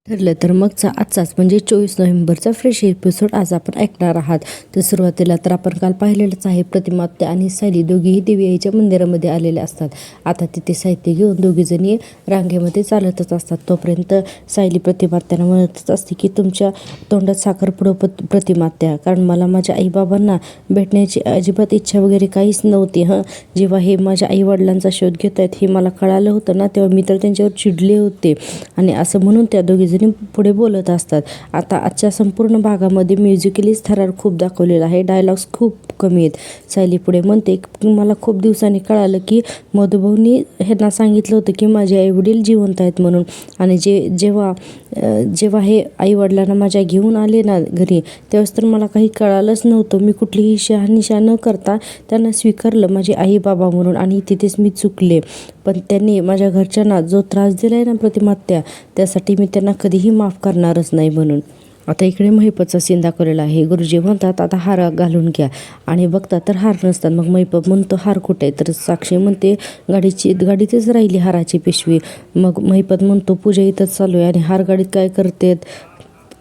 ठरलं तर मगचा आजचाच म्हणजे 24 नोव्हेंबरचा फ्रेश एपिसोड आज आपण ऐकणार आहात. तर सुरुवातीला तर आपण काल पाहिलेलंच आहे, प्रतिमात्या आणि सायली दोघीही देवी आईच्या मंदिरामध्ये आलेले असतात. आता तिथे साहित्य घेऊन दोघीजणी रांगेमध्ये चालतच असतात. तोपर्यंत सायली प्रतिमात्याला म्हणतच असते की तुमच्या तोंडात साखर पुडो प्रतिमात्या, कारण मला माझ्या आईबाबांना भेटण्याची अजिबात इच्छा वगैरे काहीच नव्हती. जेव्हा हे माझ्या आईवडिलांचा शोध घेत आहेत हे मला कळालं होतं ना, तेव्हा मी तर त्यांच्यावर चिडले होते. आणि असं म्हणून त्या दोघी पुढे बोलत असतात. आता आजच्या संपूर्ण भागामध्ये म्युझिकलीच थरार खूप दाखवलेला आहे, डायलॉग्स खूप कमी आहेत. सायली पुढे म्हणते मला खूप दिवसांनी कळालं की मधुभाऊनी ह्यांना सांगितलं होतं की माझे आईवडील जिवंत आहेत म्हणून. आणि जेव्हा हे आईवडिलांना माझ्या घेऊन आले ना घरी, तेव्हाच तर मला काही कळालंच नव्हतं. मी कुठलीही शहानिशा न करता त्यांना स्वीकारलं माझे आई बाबा म्हणून, आणि तिथेच मी चुकले. पण त्यांनी माझ्या घरच्यांना जो त्रास दिला आहे ना प्रतिमात्या, त्यासाठी मी त्यांना कधीही माफ करणारच नाही म्हणून. आता इकडे महिपतचा सीन दाखवलेला आहे. गुरुजी म्हणतात आता हार घालून घ्या, आणि बघतात तर हार नसतात. मग महिपत म्हणतो हार कुठे आहे, तर साक्षी म्हणते गाडीतच राहिली हाराची पिशवी. मग महिपत म्हणतो पूजा इथंच चालू आहे आणि हार गाडीत काय करतेत,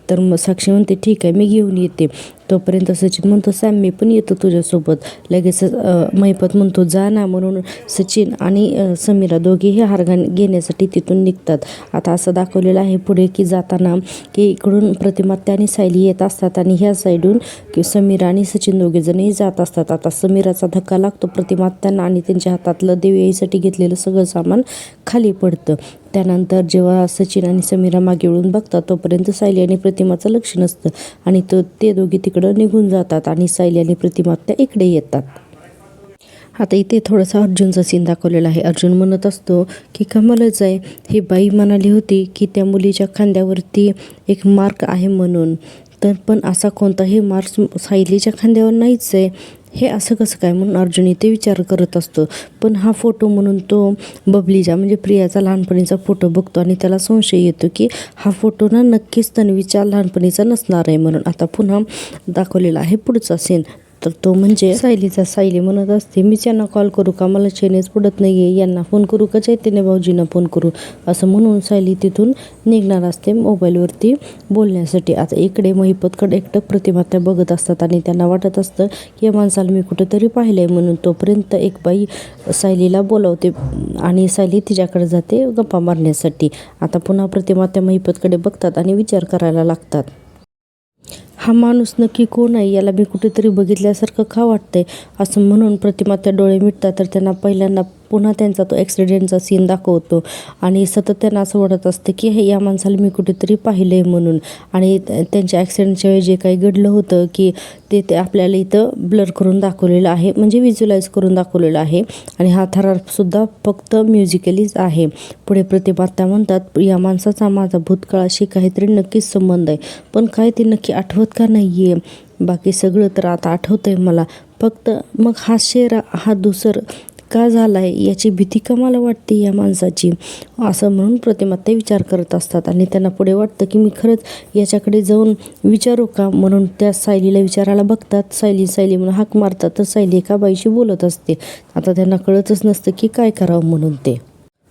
तर मग साक्षी म्हणते ठीक आहे मी घेऊन येते. तोपर्यंत सचिन म्हणतो सॅम मी पण येतो तुझ्यासोबत. लगेच महिपत म्हणतो जा ना, म्हणून सचिन आणि समीरा दोघेही हार घेण्यासाठी तिथून निघतात. आता असं दाखवलेलं आहे पुढे की जाताना की इकडून प्रतिमात्या आणि सायली येत असतात आणि ह्या साईडून की समीरा आणि सचिन दोघेजणही जात असतात. आता समीराचा धक्का लागतो प्रतिमात्यांना आणि त्यांच्या हातातलं देवी आईसाठी घेतलेलं सगळं सामान खाली पडतं. त्यानंतर जेव्हा सचिन आणि समीरा मागे वळून बघतात तोपर्यंत सायली आणि प्रतिमाचं लक्ष नसतं आणि ते दोघे तिकडं निघून जातात आणि सायली आणि प्रतिमात्या इकडे येतात. आता इथे थोडंसं अर्जुनचा सीन दाखवलेला आहे. अर्जुन म्हणत असतो की कमालच आहे, ही बाई म्हणाली होती की त्या मुलीच्या खांद्यावरती एक मार्क आहे म्हणून, तर पण असा कोणताही मार्क सायलीच्या खांद्यावर नाहीच आहे. हे असं कसं काय म्हणून अर्जुन इथे विचार करत असतो. पण हा फोटो म्हणून तो बबलीचा म्हणजे प्रियाचा लहानपणीचा फोटो बघतो आणि त्याला संशय येतो की हा फोटो ना नक्कीच तन्वीच्या लहानपणीचा नसणार आहे म्हणून. आता पुन्हा दाखवलेला आहे पुढचा सीन, तर तो म्हणजे सायलीचा. सायली म्हणत असते मीच यांना कॉल करू का, मला चैनीच पडत नाही आहे, यांना फोन करू का चैतन्य भाऊजींना फोन करू, असं म्हणून सायली तिथून निघणार असते मोबाईलवरती बोलण्यासाठी. आता इकडे महिपतकडे एकटक प्रतिमात्या बघत असतात आणि त्यांना वाटत असतं की या माणसाला मी कुठेतरी पाहिलं आहे म्हणून. तोपर्यंत एक बाई सायलीला बोलावते आणि सायली तिच्याकडे जाते गप्पा मारण्यासाठी. आता पुन्हा प्रतिमात्या महिपतकडे बघतात आणि विचार करायला लागतात, हा माणूस नक्की कोण आहे, याला मी कुठेतरी बघितल्यासारखं का वाटतंय, असं म्हणून प्रतिमात्या डोळे मिटतात. तर त्यांना पहिल्यांदा पुन्हा त्यांचा तो ॲक्सिडेंटचा सीन दाखवतो आणि सतत त्यांना असं वाटत असतं की हे या माणसाला मी कुठेतरी पाहिलं आहे म्हणून. आणि त्यांच्या ॲक्सिडेंटच्या वेळी जे काही घडलं होतं की ते आपल्याला इथं ब्लर करून दाखवलेलं आहे, म्हणजे व्हिज्युअलाइज करून दाखवलेलं आहे. आणि हा थरारसुद्धा फक्त म्युझिकलीच आहे. पुढे प्रतिमात्या म्हणतात या माणसाचा माझा भूतकाळाशी काहीतरी नक्कीच संबंध आहे, पण काय ते नक्की आठवत का नाही आहे. बाकी सगळं तर आता आठवतं आहे मला, फक्त मग हा शेर हा दुसर का झाला आहे याची भीती का मला वाटते या माणसाची, असं म्हणून प्रतिमात्या विचार करत असतात. आणि त्यांना पुढे वाटतं की मी खरंच याच्याकडे जाऊन विचारू का, म्हणून त्या सायलीला विचारायला बघतात. सायली म्हणून हाक मारतात तर सायली एका बाईशी बोलत असते. आता त्यांना कळतच नसतं की काय करावं म्हणून.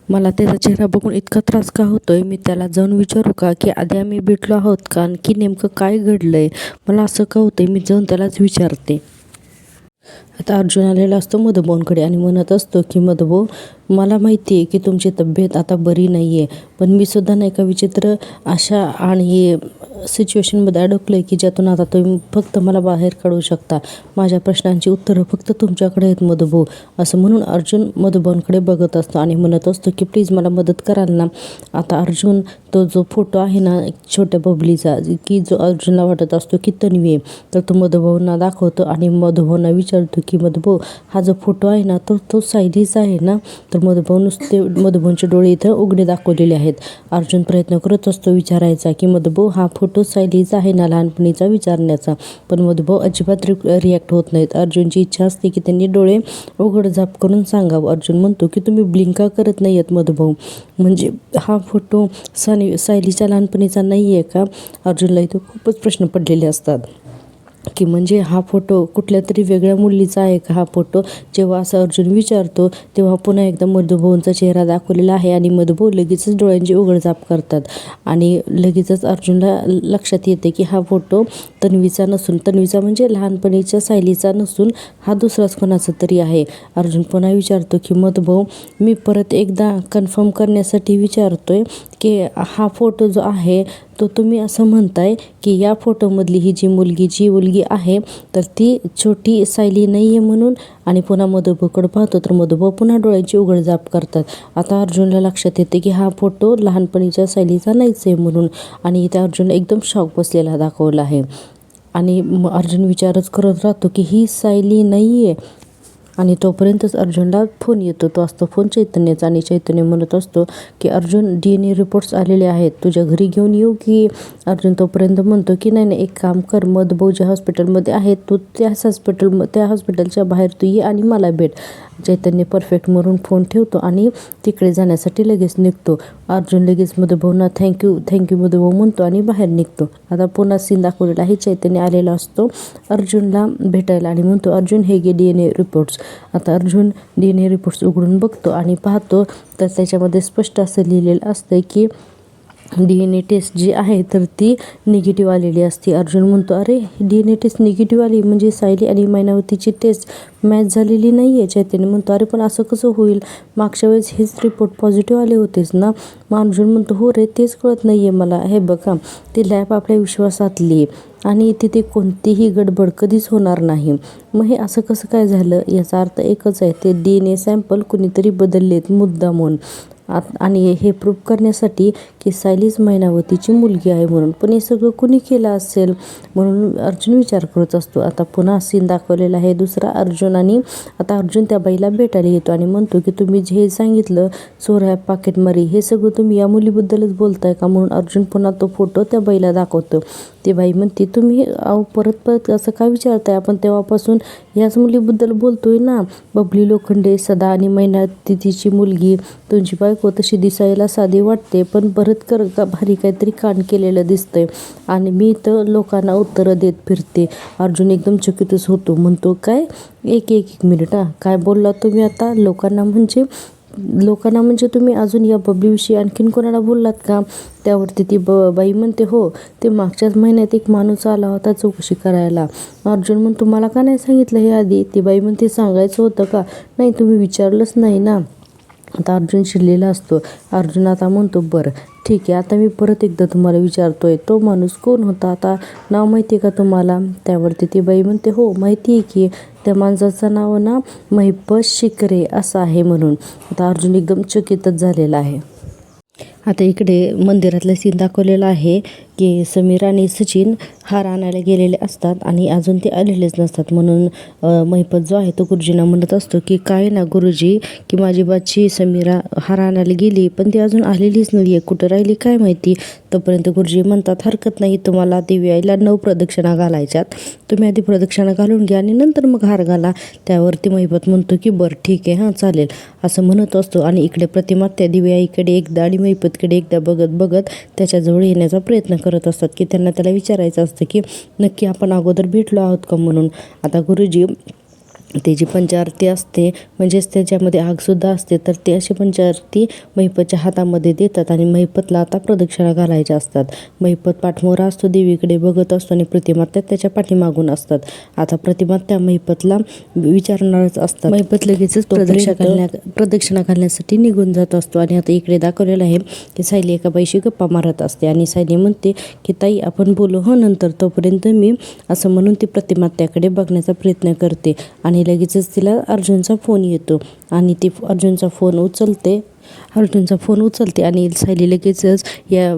मला त्याचा चेहरा बघून इतका त्रास का होतोय, मी त्याला जाऊन विचारू का की आधी आम्ही भेटलो आहोत का, की नेमकं काय घडलंय, मला असं का होतंय, मी जाऊन त्यालाच विचारते. आता अर्जुन आलेला असतो मधुभाऊंकडे आणि म्हणत असतो की मधुभाऊ मला माहिती आहे की तुमची तब्येत आता बरी नाही आहे, पण मी सुद्धा नाही का विचित्र अशा आणि सिच्युएशनमध्ये अडकलो आहे की ज्यातून आता तुम्ही फक्त मला बाहेर काढू शकता. माझ्या प्रश्नांची उत्तरं फक्त तुमच्याकडे आहेत मधुभाऊ, असं म्हणून अर्जुन मधुभाऊंकडे बघत असतो आणि म्हणत असतो की प्लीज मला मदत कराल ना. आता अर्जुन तो जो फोटो आहे ना छोट्या बबलीचा की जो अर्जुनला वाटत असतो की तन्वी आहे, तर तो मधुभाऊंना दाखवतो आणि मधुभाऊंना विचारतो की मधुभाऊ हा जो फोटो आहे ना तो सायलीचा आहे ना. तर मधुभाऊंचे डोळे इथं उघडे दाखवलेले आहेत. अर्जुन प्रयत्न करत असतो विचारायचा की मधुभाऊ हा फोटो सायलीचा आहे ना लहानपणीचा विचारण्याचा, पण मधुभाऊ अजिबात रिॲक्ट होत नाहीत. अर्जुनची इच्छा असते की त्यांनी डोळे उघड झाप करून सांगावं. अर्जुन म्हणतो की तुम्ही ब्लिंका करत नाही आहेत मधुभाऊ, म्हणजे हा फोटो सायलीच्या लहानपणीचा नाही आहे का. अर्जुनला इथं खूपच प्रश्न पडलेले असतात. की म्हणजे हा फोटो कुठल्या तरी वेगळ्या मुलीचा आहे का हा फोटो. जेव्हा असं अर्जुन विचारतो तेव्हा पुन्हा एकदा मधुभाऊंचा चेहरा दाखवलेला आहे आणि मधुभाऊ लगेचच डोळ्यांची उघडझाप करतात आणि लगेचच अर्जुनला लक्षात येते की हा फोटो तन्वीचा नसून, तन्वीचा म्हणजे लहानपणीच्या सायलीचा नसून हा दुसराच कोणाचा तरी आहे. अर्जुन पुन्हा विचारतो की मधुभाऊ, मी परत एकदा कन्फर्म करण्यासाठी विचारतोय की हा फोटो जो आहे तो तुम्ही असं म्हणताय की या फोटोमधली ही जी मुलगी आहे तर ती छोटी सायली नाही आहे म्हणून. आणि पुन्हा मधुभाऊकडे पाहतो तर मधुभाऊ पुन्हा डोळ्यांची उघडझाप करतात. आता अर्जुनला लक्षात येते की हा फोटो लहानपणीच्या सायलीचा नाहीच आहे म्हणून. आणि इथे अर्जुनला एकदम शॉक बसलेला दाखवला आहे आणि अर्जुन विचारच करत राहतो की ही सायली नाही आहे. आणि तोपर्यंतच अर्जुनला फोन येतो. तो असतो फोन चैतन्याचा आणि चैतन्य म्हणत असतो की अर्जुन, DNA रिपोर्ट्स आलेले आहेत, तुझ्या घरी घेऊन येऊ की. अर्जुन तोपर्यंत म्हणतो की नाही एक काम कर, मधुभाऊ ज्या हॉस्पिटलमध्ये आहेत तू त्या हॉस्पिटलच्या बाहेर तू ये आणि मला भेट. चैतन्य परफेक्ट म्हणून फोन ठेवतो आणि तिकडे जाण्यासाठी लगेच निघतो. अर्जुन लगेच मधुभाऊंना थँक्यू मधुभाऊ म्हणतो आणि बाहेर निघतो. आता पुन्हा सीन दाखवलेला आहे. चैतन्य आलेला असतो अर्जुनला भेटायला आणि म्हणतो, अर्जुन हे घे DNA रिपोर्ट्स. आता अर्जुन DNA रिपोर्ट्स उघडून बघतो आणि पाहतो तर त्याच्यामध्ये स्पष्ट असं लिहिलेलं असतं की DNA टेस्ट जी आहे तर ती निगेटिव्ह आलेली असते. अर्जुन म्हणतो, अरे DNA टेस्ट निगेटिव्ह आली म्हणजे सायली आणि मैनावतीची टेस्ट मॅच झालेली नाही आहे. चैतन्य म्हणतो, अरे पण असं कसं होईल, मागच्या वेळेस हेच रिपोर्ट पॉझिटिव्ह आले होतेच ना. मग अर्जुन म्हणतो, हो रे तेच कळत नाही आहे मला. हे बघा ती लॅब आपल्या विश्वासातली आणि तिथे कोणतीही गडबड कधीच होणार नाही. मग हे असं कसं काय झालं, याचा अर्थ एकच आहे, ते DNA सॅम्पल कुणीतरी बदललेत मुद्दामून आणि हे प्रूव्ह करण्यासाठी की सायलीच मैनावतीची मुलगी आहे म्हणून. पण हे सगळं कुणी केलं असेल म्हणून अर्जुन विचार करत असतो. आता पुन्हा सीन दाखवलेला आहे दुसरा अर्जुन आणि आता अर्जुन त्या बाईला भेटायला येतो आणि म्हणतो की तुम्ही जे सांगितलं चोऱ्या पाकिटमारी हे सगळं तुम्ही या मुलीबद्दलच बोलताय का. म्हणून अर्जुन पुन्हा तो फोटो त्या बाईला दाखवतो. ती बाई म्हणते, तुम्ही परत असं काय विचारताय, आपण तेव्हापासून याच मुलीबद्दल बोलतोय ना, बबली लोखंडे सदा आणि मैनावतीची मुलगी. तुमची बायको तशी दिसायला साधी वाटते पण भरत भारी काहीतरी कांड केलेलं दिसतंय आणि मी तर लोकांना उत्तरं देत फिरते. अर्जुन एकदम चकितच होतो. म्हणतो, काय एक मिनिट काय बोलला तुम्ही आता. लोकांना म्हणजे तुम्ही अजून या बबलीविषयी आणखीन कोणाला बोललात का. त्यावरती ती बाई म्हणते, हो ते मागच्याच महिन्यात एक माणूस आला होता चौकशी करायला. अर्जुन म्हणतो, मला का नाही सांगितलं हे आधी. ती बाई म्हणते, सांगायचं होतं का. नाही तुम्ही विचारलंच नाही ना. आता अर्जुन चिडलेला असतो. अर्जुन आता म्हणतो, बरं ठीक आहे, आता मी परत एकदा तुम्हाला विचारतोय, तो माणूस कोण होता, आता नाव माहिती आहे का तुम्हाला. त्यावरती ती बाई म्हणते, हो माहिती आहे की, त्या माणसाचं नाव ना महिपत शिकरे असं आहे म्हणून. आता अर्जुन एकदम चकितच झालेला आहे. आता इकडे मंदिरातला सीन दाखवलेला आहे की समीर आणि सचिन हार आणायला गेलेले असतात आणि अजून ते आलेलेच नसतात. म्हणून महिपत जो आहे तो गुरुजींना म्हणत असतो की काय ना गुरुजी, की माझी बाची समीरा हार आणायला गेली पण ती अजून आलेलीच नाही आहे, कुठं राहिली काय माहिती. तोपर्यंत गुरुजी म्हणतात, हरकत नाही, तुम्हाला दिव्याईला 9 प्रदक्षिणा घालायच्यात, तुम्ही आधी प्रदक्षिणा घालून घ्या आणि नंतर मग हार घाला. त्यावरती महिपत म्हणतो की बरं ठीक आहे, हां चालेल असं म्हणत असतो. आणि इकडे प्रतिमा त्या दिव्याईकडे एकदा आणि महिपतकडे एकदा बघत त्याच्याजवळ येण्याचा प्रयत्न करत असतात की त्याला विचारायचं असतं की नक्की आपण अगोदर भेटलो आहोत का म्हणून. आता गुरुजी ते जी पंचारती असते म्हणजेच त्याच्यामध्ये आगसुद्धा असते तर ते अशी पंचारती महिपतच्या हातामध्ये देतात आणि महिपतला आता प्रदक्षिणा घालायच्या असतात. महिपत पाठमोरा असतो, देवीकडे बघत असतो आणि प्रतिमात्या त्याच्या पाठीमागून असतात. आता प्रतिमात्या महिपतला विचारणारच असतात. महिपत लगेचच प्रदक्षिणा घालण्यासाठी निघून जात असतो. आणि आता इकडे दाखवलेलं आहे की सायली एका बाईशी गप्पा मारत असते आणि सायली म्हणते की ताई आपण बोलू हो नंतर, तोपर्यंत मी असं म्हणून ती प्रतिमात्याकडे बघण्याचा प्रयत्न करते. आणि लगेचच तिला अर्जुनचा फोन येतो आणि ती अर्जुनचा फोन उचलते आणि सायली लगेचच या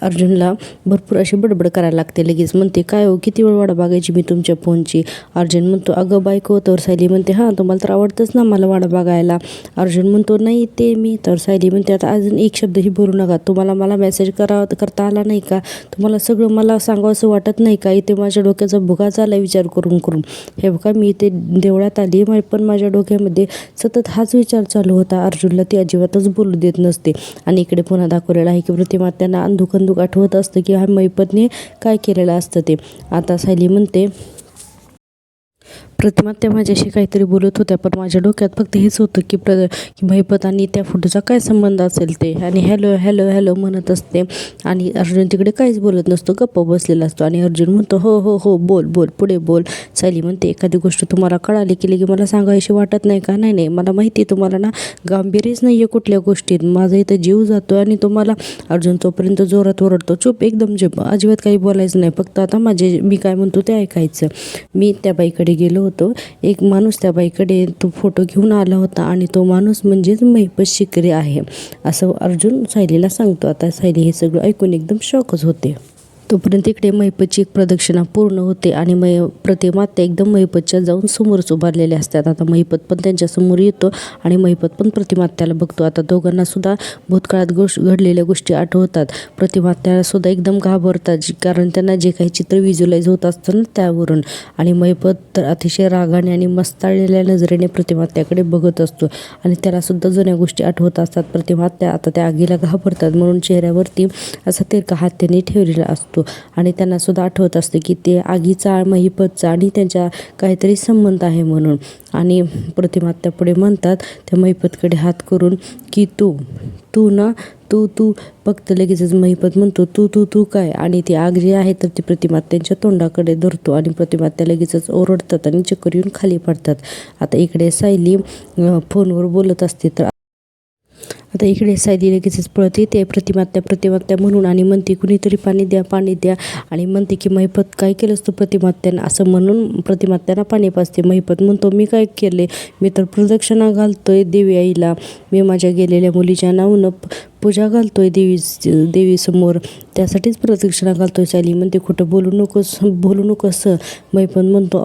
अर्जुनला भरपूर अशी बडबड करायला लागते. लगेच म्हणते, काय हो किती वेळ वाट बघायची मी तुमच्या फोनची. अर्जुन म्हणतो, अगं बायको. तर सायली म्हणते, हां तुम्हाला तर आवडतंच ना मला वाट बघायला. अर्जुन म्हणतो, नाही ते मी. तर सायली म्हणते, आता अजून एक शब्दही बोलू नका, तुम्हाला मला मेसेज करता आला नाही का, तुम्हाला सगळं मला सांगावंसं वाटत नाही का. इथे माझ्या डोक्याचा भुगा झाला विचार करून. हे बघा मी इथे देवळात आली पण माझ्या डोक्यामध्ये सतत हाच विचार चालू होता. अर्जुनला ती अजिबातच बोलू देत नसते. आणि इकडे पुन्हा दाखवलेलं आहे की प्रतिमा त्यांना अंधुक आठवत असतं की हा महिपतने काय केलेलं असतं ते. आता सायली म्हणते, प्रतिमा त्या माझ्याशी काहीतरी बोलत होत्या, पण माझ्या डोक्यात फक्त हेच होतं की महिपत आणि त्या फोटोचा काय संबंध असेल ते. आणि हॅलो हॅलो हॅलो म्हणत असते आणि अर्जुन तिकडे काहीच बोलत नसतो, गप्प बसलेला असतो. आणि अर्जुन म्हणतो, हो हो हो बोल बोल पुढे बोल. सायली म्हणते, एखादी गोष्ट तुम्हाला कळाली की मला सांगायची वाटत नाही का? नाही मला माहिती आहे तुम्हाला ना गांभीर्यच नाही आहे कुठल्या गोष्टीत. माझा इथं जीव जातो आणि तुम्हाला. अर्जुन तोपर्यंत जोरात ओरडतो, चुप एकदम चुप, अजिबात काही बोलायचं नाही, फक्त आता मी काय म्हणतो ते ऐकायचं. मी त्या बाईकडे गेलो होतो, एक माणूस त्या बाईकडे तो फोटो घेऊन आला होता आणि तो माणूस म्हणजेच महिपत शिकरे आहे, असं अर्जुन सायलीला सांगतो. आता सायली हे सगळं ऐकून एकदम शॉकच होते. तोपर्यंत इकडे महिपतची एक प्रदक्षिणा पूर्ण होते आणि प्रतिमा त्या एकदम महिपतच्या जाऊन समोरच उभारलेल्या असतात. आता महिपत पण त्यांच्यासमोर येतो आणि महिपत पण प्रतिमात्याला बघतो. आता दोघांना सुद्धा भूतकाळात घडलेल्या गोष्टी आठवतात. प्रतिमात्याला सुद्धा एकदम घाबरतात, कारण त्यांना जे काही चित्र व्हिज्युअलाइज होत असतं ना त्यावरून. आणि महिपत तर अतिशय रागाने आणि मस्ताळलेल्या नजरेने प्रतिमात्याकडे बघत असतो आणि त्याला सुद्धा जुन्या गोष्टी आठवत असतात. प्रतिमात्या आता त्या आगीला घाबरतात म्हणून चेहऱ्यावरती असा तिरका हात त्यांनी ठेवलेला असतो आणि त्यांना सुद्धा आठवत असते की ते आगीचा, महिपतचा आणि त्यांच्या काहीतरी संबंध आहे म्हणून. आणि प्रतिमात्या पुढे म्हणतात त्या महिपतकडे हात करून की तू ना तू फक्त लगेचच महिपत म्हणतो तू काय. आणि ती आग जी आहे तर ती प्रतिमात्यांच्या तोंडाकडे धरतो आणि प्रतिमात्या लगेचच ओरडतात आणि चक्कर येऊन खाली पडतात. आता इकडे सायली फोनवर बोलत असते, तर आता इकडे सायली लगेचच पळत येते प्रतिमात्या म्हणून आणि म्हणते, कुणीतरी पाणी द्या. आणि म्हणते की महिपत काय केलंस तू प्रतिमात्यानं, असं म्हणून प्रतिमात्यांना पाणी पाजते. महिपत म्हणतो, मी काय केले, मी तर प्रदक्षिणा घालतोय देवी आईला, मी माझ्या गेलेल्या मुलीच्या नावानं पूजा घालतोय देवीसमोर, त्यासाठीच प्रदक्षिणा घालतोय. सायली म्हणते, खोटं बोलू नकोस. महिपत म्हणतो,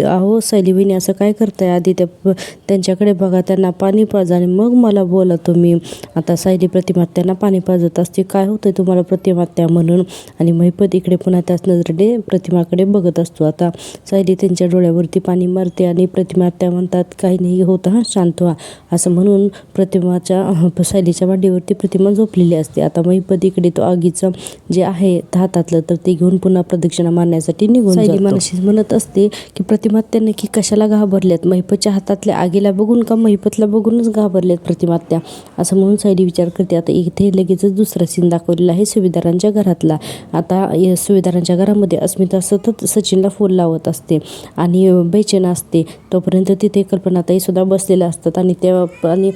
अहो सायली बहिणी असं काय करताय, आधी त्यांच्याकडे बघा, त्यांना पाणी पाजा आणि मग मला बोला तुम्ही. आता सायली प्रतिमात्यांना पाणी पाजत असते, काय होतंय तुम्हाला प्रतिमात्या म्हणून. आणि महिपत इकडे पुन्हा त्याच नजरेने प्रतिमाकडे बघत असतो. आता सायली त्यांच्या डोळ्यावरती पाणी मारते आणि प्रतिमात्या म्हणतात, काही नाही होतं, हां शांत व्हा, असं म्हणून सायलीच्या मांडीवरती प्रतिमा झोपलेली असते. आता महिपत इकडे तो आगीचं जे आहे हातातलं तर ते घेऊन पुन्हा प्रदक्षिणा मारण्यासाठी निघून जातो. सायली मनाशीच म्हणत असते की प्रतिमात्या नक्की कशाला घाबरल्यात, महिपतच्या हातातल्या आगीला बघून का महिपतला बघूनच घाबरल्यात प्रतिमात्या, असं म्हणून सायली विचार करते. आता इथे लगेचच दुसरा सीन दाखवलेला आहे सुभेदारांच्या घरातला. आता सुभेदारांच्या घरामध्ये अस्मिता सतत सचिनला फोन लावत असते आणि बेचैन असते. तोपर्यंत तिथे कल्पनाताई सुद्धा बसलेल्या असतात आणि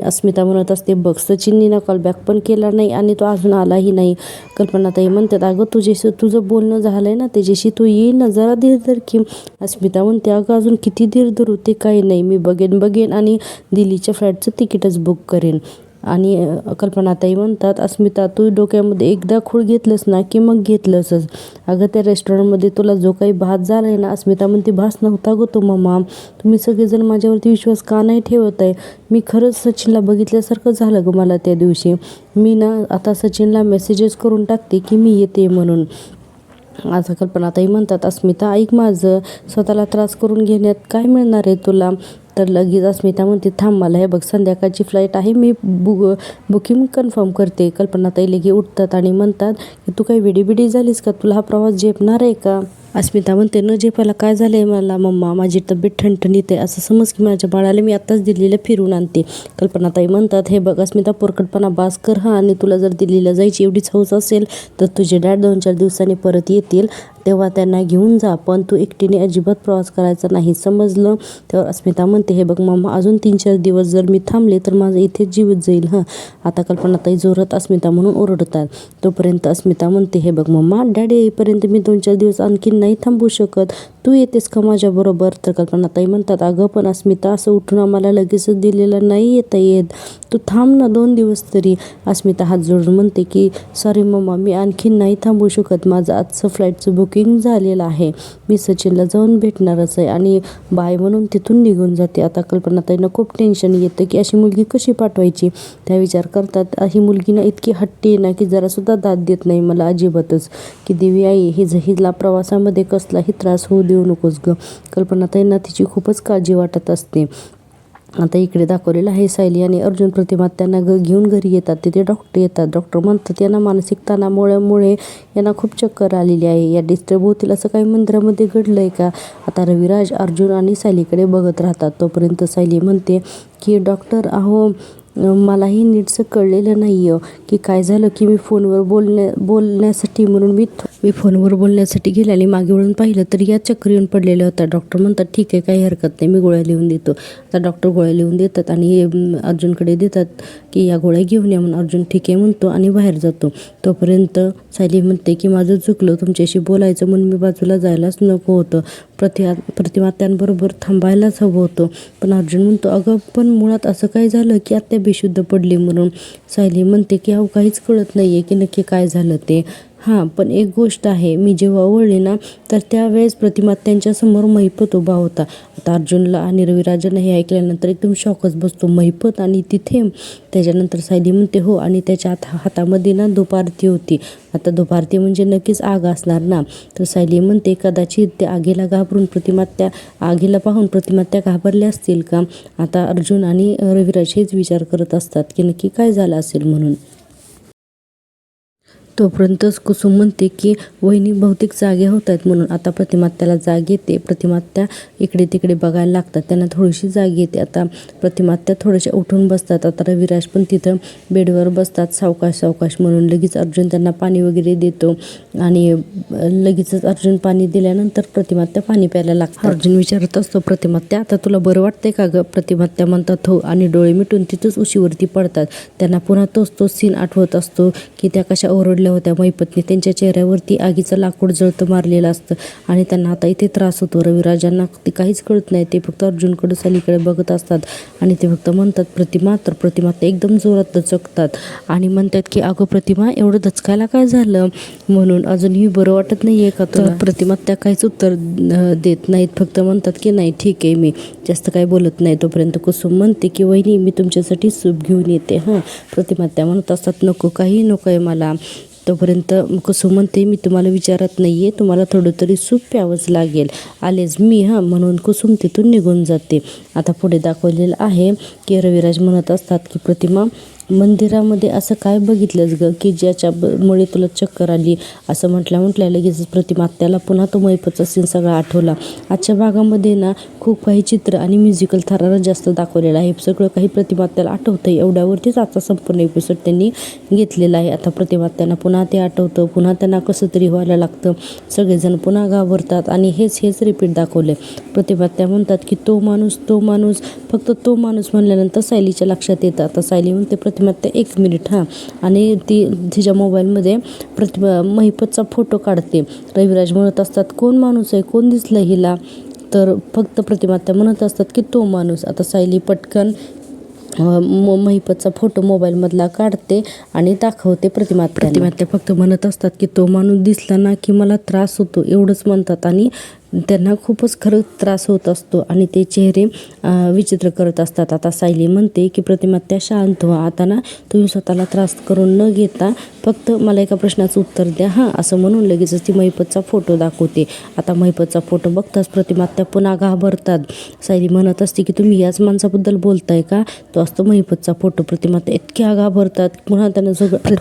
अस्मिता म्हणत असते, बघ सचिननी ना कॉलबॅक पण केला नाही आणि तो अजून आलाही नाही. कल्पनाताई म्हणतात, अगं तुझं बोलणं झालंय ना त्याच्याशी, तू येईल ना, जरा धीर धर की. अस्मिता म्हणते, अगं अजून किती धीर धरू, ते काही नाही, मी बघेन आणि दिल्लीच्या फ्लाईटचं तिकीटच बुक करेन. आणि कल्पनाताई म्हणतात, अस्मिता तू डोक्यामध्ये एकदा खूळ घेतलंस ना की मग घेतलंसच. अगं त्या रेस्टॉरंटमध्ये तुला जो काही भास झाला आहे ना, अस्मिता म्हणते, भास नव्हता गो तो मम्मा, तुम्ही सगळेजण माझ्यावरती विश्वास का नाही ठेवत आहे. मी खरंच सचिनला बघितल्यासारखं झालं गं मला त्या दिवशी. मी ना आता सचिनला मेसेजेस करून टाकते की मी येते म्हणून. आता कल्पनाताई म्हणतात, अस्मिता ऐक माझं, स्वतःला त्रास करून घेण्यात काय मिळणार आहे तुला. तर लगेच अस्मिता म्हणते, थांब मला हे बघ संध्याकाळची फ्लाईट आहे, मी बुकिंग कन्फर्म करते. कल्पनाताई लगे उठतात आणि म्हणतात की तू काही वेडीबिडी झालीस का, तुला हा प्रवास झेपणार आहे का. अस्मिता म्हणते, न झेपायला काय झालं आहे मला मम्मा, माझी तब्येत ठणठणीत आहे, असं समज की माझ्या बाळाला मी आत्ताच दिल्लीला फिरून आणते. कल्पनाताई म्हणतात, हे बघ अस्मिता पोरकटपणा बास कर हा, आणि तुला जर दिल्लीला जायची एवढीच हौस असेल तर तुझे डॅड 2-4 दिवसांनी परत येतील, तेव्हा त्यांना घेऊन जा, पण तू एकटीने अजिबात प्रवास करायचा नाही, समजलं. तेव्हा अस्मिता म्हणते, हे बघ मम्मा, अजून 3-4 दिवस जर मी थांबले तर माझं इथेच जीवित जाईल हां. आता कल्पनाताई जोरात अस्मिता म्हणून ओरडतात. तोपर्यंत अस्मिता म्हणते, हे बघ मम्मा, डॅडी येईपर्यंत मी 2-4 दिवस आणखी नाही थांबू शकत, तू येतेस का माझ्याबरोबर. तर कल्पनाताई म्हणतात, अगं पण अस्मिता, असं उठून आम्हाला लगेचच दिलेलं नाही येता येत, तू थांब ना 2 दिवस तरी. अस्मिता हात जोडून म्हणते की सॉरी मम्मा, मी आणखी नाही थांबू शकत, माझं आजचं फ्लाईटचं बुकिंग झालेलं आहे, मी सचिनला जाऊन भेटणारच आहे, आणि बाय म्हणून तिथून निघून जाते. आता कल्पनाताईंना खूप टेन्शन येतं की अशी मुलगी कशी पाठवायची. त्या विचार करतात, ही मुलगी ना इतकी हट्टी ना की जरासुद्धा दाद देत नाही मला अजिबातच, की देवी आई हिला प्रवासामध्ये कसलाही त्रास होऊ देऊ नकोस गं. कल्पनाताईंना तिची खूपच काळजी वाटत असते. आता इकडे दाखवलेलं आहे सायली आणि अर्जुन प्रतिमात्यांना घेऊन घरी येतात. तिथे डॉक्टर येतात. डॉक्टर म्हणतात यांना मानसिक तणावामुळे यांना खूप चक्कर आलेली आहे. या डिस्टर्ब होतील असं काही मंदिरामध्ये घडलं आहे का? आता रविराज अर्जुन आणि सायलीकडे बघत राहतात. तोपर्यंत सायली म्हणते की डॉक्टर अहो मलाही नीटसं कळलेलं नाही की काय झालं की मी फोनवर बोलण्यासाठी म्हणून मी फोनवर बोलण्यासाठी गेले आणि मागे वळून पाहिलं तर या चक्कर येऊन पडलेल्या होत्या. डॉक्टर म्हणतात ठीक आहे काही हरकत नाही मी गोळ्या लिहून देतो. आता डॉक्टर गोळ्या लिहून देतात आणि अर्जुनकडे देतात की या गोळ्या घेऊन या म्हणून. अर्जुन ठीक आहे म्हणतो आणि बाहेर जातो. तोपर्यंत सायली म्हणते की माझं चुकलं तुमच्याशी बोलायचं म्हणून मी बाजूला जायलाच नको होतं. प्रतिमात्यांबरोबर थांबायलाच हवं होतं. पण अर्जुन म्हणतो अगं पण मुळात असं काय झालं की आत्या बेशुद्ध पडली म्हणून. सायली म्हणते की अहो काहीच कळत नाही आहे की नक्की काय झालं ते. हां पण एक गोष्ट आहे मी जेव्हा वळले ना तर त्यावेळेस प्रतिमात्यांच्या समोर महिपत उभा होता. आता अर्जुनला आणि रविराजांना हे ऐकल्यानंतर एकदम शॉकच बसतो. महिपत आणि तिथे. त्याच्यानंतर सायली म्हणते हो आणि त्याच्या हातामध्ये ना धूपारती होती. आता धूपारती म्हणजे नक्कीच आग असणार ना. तर सायली म्हणते कदाचित ते आगीला आगीला पाहून प्रतिमात्या घाबरल्या असतील का. आता अर्जुन आणि रविराज हेच विचार करत असतात की नक्की काय झालं असेल म्हणून. तोपर्यंतच कुसुम म्हणते की वहिनी बहुतेक जागे होत आहेत म्हणून. आता प्रतिमात्याला जाग येते. प्रतिमात्या इकडे तिकडे बघायला लागतात. त्यांना थोडीशी जाग येते. आता प्रतिमात्या थोड्याशा उठून बसतात. आता रविराज पण तिथं बेडवर बसतात सावकाश म्हणून. लगेच अर्जुन त्यांना पाणी वगैरे देतो आणि लगेचच अर्जुन पाणी दिल्यानंतर प्रतिमात्या पाणी प्यायला लागतात. अर्जुन विचारत असतो प्रतिमात्या आता तुला बरं वाटतंय का गं. प्रतिमात्या म्हणतात हो आणि डोळे मिटून तिथंच उशीवरती पडतात. त्यांना पुन्हा तोच सीन आठवत असतो की त्या कशा ओरडल्या होत्या महिपतने. त्यांच्या चेहऱ्यावरती आगीचं लाकूड जळतं मारलेलं असतं आणि त्यांना आता इथे त्रास होतो. रविराजांना ते काहीच कळत नाही. ते फक्त अर्जुनकडे सायलीकडे बघत असतात आणि ते फक्त म्हणतात प्रतिमा. तर प्रतिमा ते एकदम जोरात दचकतात आणि म्हणतात की अगं प्रतिमा एवढं दचकायला काय झालं म्हणून. अजूनही बरं वाटत नाही आहे का. तर प्रतिमा त्या काहीच उत्तर देत नाहीत. फक्त म्हणतात की नाही ठीक आहे मी जास्त काही बोलत नाही. तोपर्यंत कुसुम म्हणते की वहिनी मी तुमच्यासाठी सूप घेऊन येते. हां प्रतिमा त्या म्हणत असतात नको काही नको आहे मला. तोपर्यंत कुसुम म्हणते मी तुम्हाला विचारत नाही आहे तुम्हाला थोडं तरी सूप प्यावंच लागेल आलेच मी म्हणून कुसुम तिथून निघून जाते. आता पुढे दाखवलेलं आहे की रविराज म्हणत असतात की प्रतिमा मंदिरामध्ये असं काय बघितलंस ग की ज्याच्यामुळे तुला चक्कर आली. असं म्हटल्या लगेच प्रतिमा त्याला पुन्हा तो महिपतचा सीन सगळा आठवला. आजच्या भागामध्ये ना खूप काही चित्र आणि म्युझिकल थरार जास्त दाखवलेलं आहे. सगळं काही प्रतिमा त्याला आठवतं. एवढ्यावरतीच आजचा संपूर्ण एपिसोड त्यांनी घेतलेला आहे. आता प्रतिमा त्यांना पुन्हा ते आठवतं. पुन्हा त्यांना कसं तरी व्हायला लागतं. सगळेजण पुन्हा घाबरतात आणि हेच रिपीट दाखवले. प्रतिमा त्या म्हणतात की तो माणूस फक्त तो माणूस म्हणल्यानंतर सायलीच्या लक्षात येतं. आता सायली म्हणते प्रतिमा एक मिनिट आणि ती तिच्या मोबाईलमध्ये महिपतचा फोटो काढते. रविराज म्हणत असतात कोण माणूस आहे कोण दिसलं हिला. तर फक्त प्रतिमा म्हणत असतात की तो माणूस. आता सायली पटकन महिपतचा फोटो मोबाईलमधला काढते आणि दाखवते प्रतिमात्या फक्त म्हणत असतात की तो माणूस दिसला ना की मला त्रास होतो एवढंच म्हणतात आणि त्यांना खूपच खरंच त्रास होत असतो आणि ते चेहरे विचित्र करत असतात. आता सायली म्हणते की प्रतिमात्या शांत व्हा. आता ना तुम्ही स्वतःला त्रास करून न घेता फक्त मला एका प्रश्नाचं उत्तर द्या असं म्हणून लगेचच ती महिपतचा फोटो दाखवते. आता महिपतचा फोटो बघताच प्रतिमात्या पुन्हा घाबरतात. सायली म्हणत असते की तुम्ही याच माणसाबद्दल बोलताय का. तो असतो महिपतचा फोटो. प्रतिमात्या इतक्या घाबरतात पुन्हा त्यांना सगळं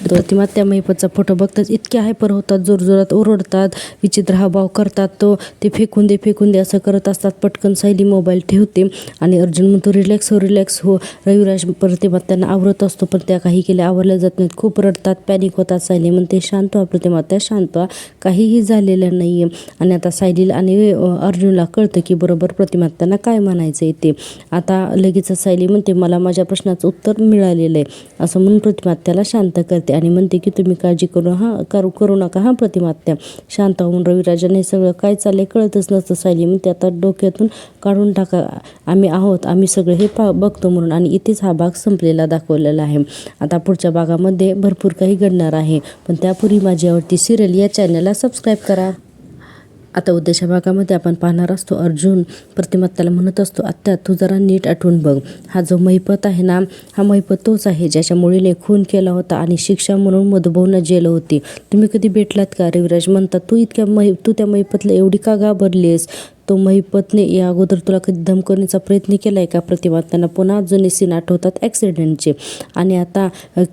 प्रतिमात्या महिपतचा फोटो बघताच इतक्या हायपर होतात जोरजोरात ओरडतात विचित्र हावभाव करतात. ते फेकून दे असं करत असतात. पटकन सायली मोबाईल ठेवते आणि अर्जुन म्हणतो रिलॅक्स हो. रविराज प्रतिमात्यांना आवरत असतो पण त्या काही केल्या आवरल्या जात नाहीत. खूप रडतात पॅनिक होतात. सायली म्हणते शांत व्हा प्रतिमात्या शांत व्हा काहीही झालेलं नाही आहे. आणि आता सायलीला आणि अर्जुनला कळतं की बरोबर प्रतिमात्यांना काय म्हणायचं आहे ते. आता लगेच सायली म्हणते मला माझ्या प्रश्नाचं उत्तर मिळालेलं आहे असं म्हणून प्रतिमात्याला शांत करते आणि म्हणते की तुम्ही काळजी करू नका प्रतिमात्या शांत होऊन. रविराजाने सगळं काय चाललंय कळतच नसतं. सायली म्हणते आता डोक्यातून काढून टाका आम्ही सगळे हे बघतो म्हणून. आणि इथेच हा भाग संपलेला दाखवलेला आहे. आता पुढच्या भागामध्ये भरपूर काही घडणार आहे पण त्यापूर्वी माझी आवडती सिरियल या चॅनलला सबस्क्राईब करा. आता उद्याच्या भागामध्ये आपण पाहणार असतो अर्जुन प्रतिमात्याला म्हणत असतो आत्या तू जरा नीट आठवून बघ. हा जो महिपत आहे ना हा महिपत तोच आहे ज्याच्या मुलीने खून केला होता आणि शिक्षा म्हणून मधुभाऊंना जेल होती. तुम्ही कधी भेटलात का. रविराज म्हणतात तू त्या महिपतला एवढी का घाबरलीस. तो महिपतने या अगोदर तुला कधी धमकवण्याचा प्रयत्न केला आहे का? प्रतिमात्यांना पुन्हा जुने सीन आठवतात ॲक्सिडेंटचे. आणि आता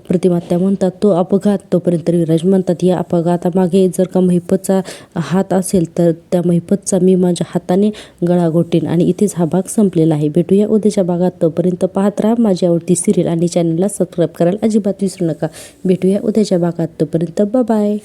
प्रतिमात्या म्हणतात तो अपघात. तोपर्यंत विराज म्हणतात या अपघातामागे जर का महिपतचा हात असेल तर त्या महिपतचा मी माझ्या हाताने गळा घोटीन. आणि इथेच हा भाग संपलेला आहे. भेटूया उद्याच्या भागात. तोपर्यंत पाहत राहा माझी आवडती सिरियल आणि चॅनलला सबस्क्राईब करायला अजिबात विसरू नका. भेटूया उद्याच्या भागात. तोपर्यंत बाय.